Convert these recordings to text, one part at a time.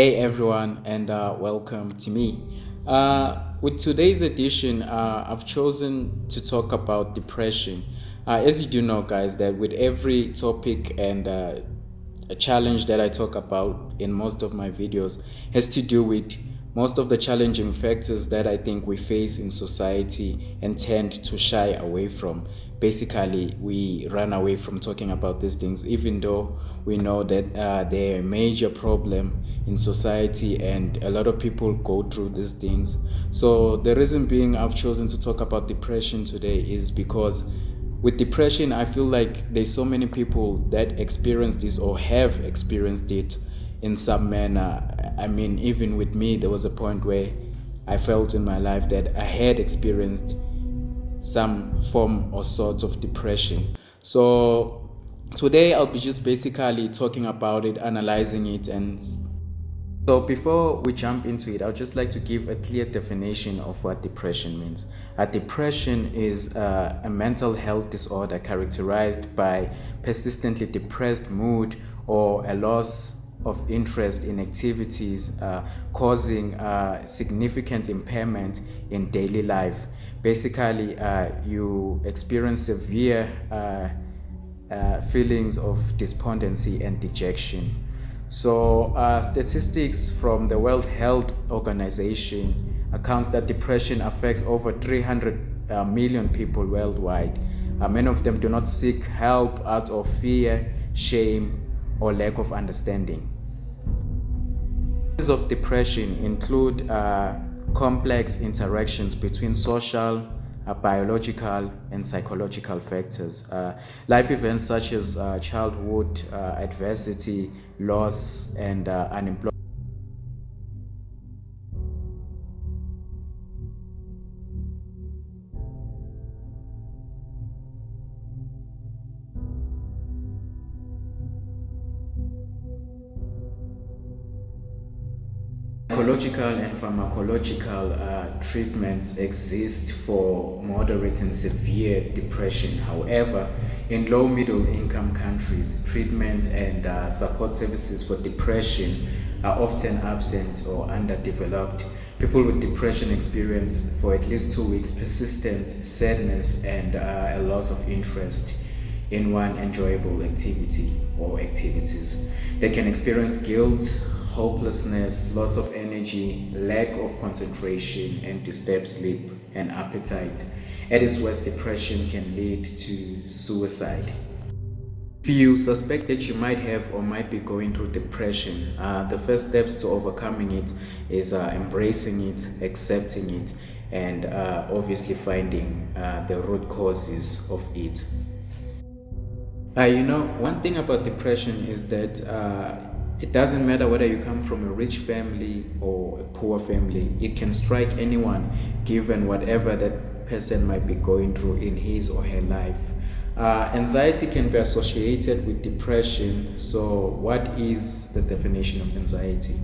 Hey everyone, and welcome to me. With today's edition, I've chosen to talk about depression. As you do know, guys, that with every topic and a challenge that I talk about in most of my videos has to do with most of the challenging factors that I think we face in society and tend to shy away from. Basically, we run away from talking about these things, even though we know that they're a major problem in society and a lot of people go through these things. So, the reason being I've chosen to talk about depression today is because with depression, I feel like there's so many people that experience this or have experienced it in some manner. I mean, even with me, there was a point where I felt in my life that I had experienced some form or sort of depression. So today I'll be just basically talking about it, analyzing it, and so before we jump into it, I'd just like to give a clear definition of what depression means. Depression is a mental health disorder characterized by persistently depressed mood or a loss of interest in activities, causing significant impairment in daily life. Basically, you experience severe feelings of despondency and dejection. So, statistics from the World Health Organization accounts that depression affects over 300 million people worldwide. Many of them do not seek help out of fear, shame, or lack of understanding. Causes of depression include complex interactions between social, biological, and psychological factors. Life events such as childhood adversity, loss, and unemployment. Psychological and pharmacological treatments exist for moderate and severe depression. However, in low middle income countries, treatment and support services for depression are often absent or underdeveloped. People with depression experience for at least 2 weeks persistent sadness and a loss of interest in one enjoyable activity or activities. They can experience guilt, hopelessness, loss of energy, lack of concentration, and disturbed sleep and appetite. At its worst, depression can lead to suicide. If you suspect that you might have or might be going through depression, the first steps to overcoming it is embracing it, accepting it, and obviously finding the root causes of it. One thing about depression is that it doesn't matter whether you come from a rich family or a poor family, it can strike anyone given whatever that person might be going through in his or her life. Anxiety can be associated with depression. So, what is the definition of anxiety?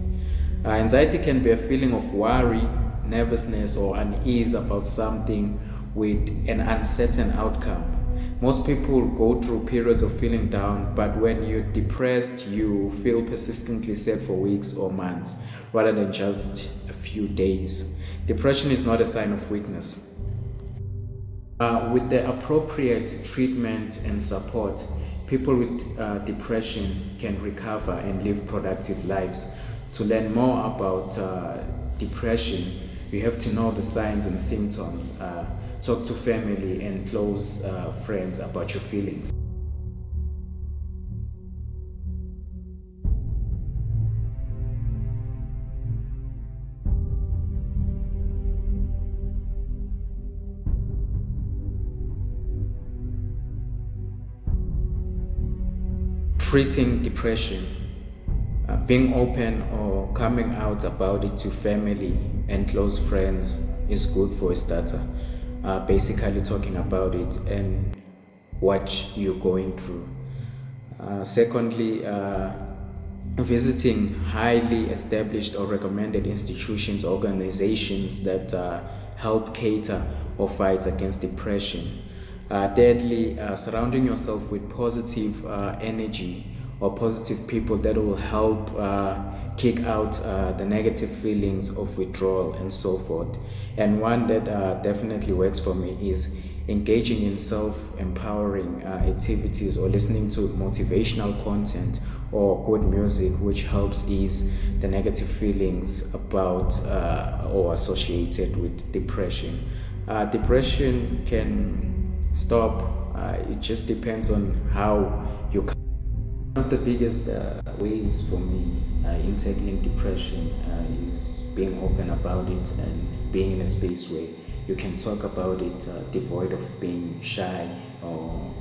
Anxiety can be a feeling of worry, nervousness, or unease about something with an uncertain outcome. Most people go through periods of feeling down, but when you're depressed, you feel persistently sad for weeks or months rather than just a few days. Depression is not a sign of weakness. With the appropriate treatment and support, people with depression can recover and live productive lives. To learn more about depression, you have to know the signs and symptoms. Talk to family and close friends about your feelings. Treating depression, being open or coming out about it to family and close friends is good for a starter. Basically, talking about it and what you're going through. Secondly, visiting highly established or recommended institutions, organizations that help cater or fight against depression. Thirdly, surrounding yourself with positive energy or positive people that will help kick out the negative feelings of withdrawal and so forth. And one that definitely works for me is engaging in self-empowering activities or listening to motivational content or good music, which helps ease the negative feelings about or associated with depression. Depression can stop. It just depends on how you. One of the biggest ways for me in tackling depression is being open about it and being in a space where you can talk about it devoid of being shy or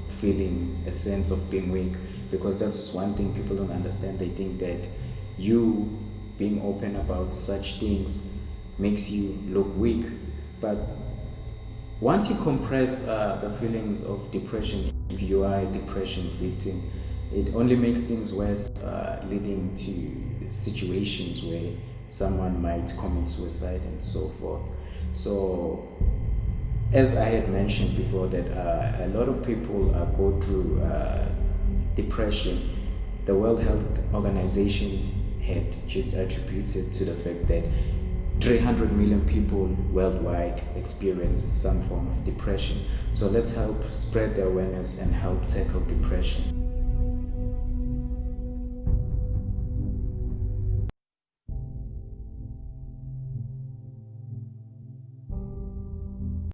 feeling a sense of being weak, because that's one thing people don't understand. They think that you being open about such things makes you look weak, but once you compress the feelings of depression, if you are a depression victim, it only makes things worse, leading to situations where someone might commit suicide and so forth. So, as I had mentioned before, that a lot of people go through depression. The World Health Organization had just attributed to the fact that 300 million people worldwide experience some form of depression. So let's help spread the awareness and help tackle depression.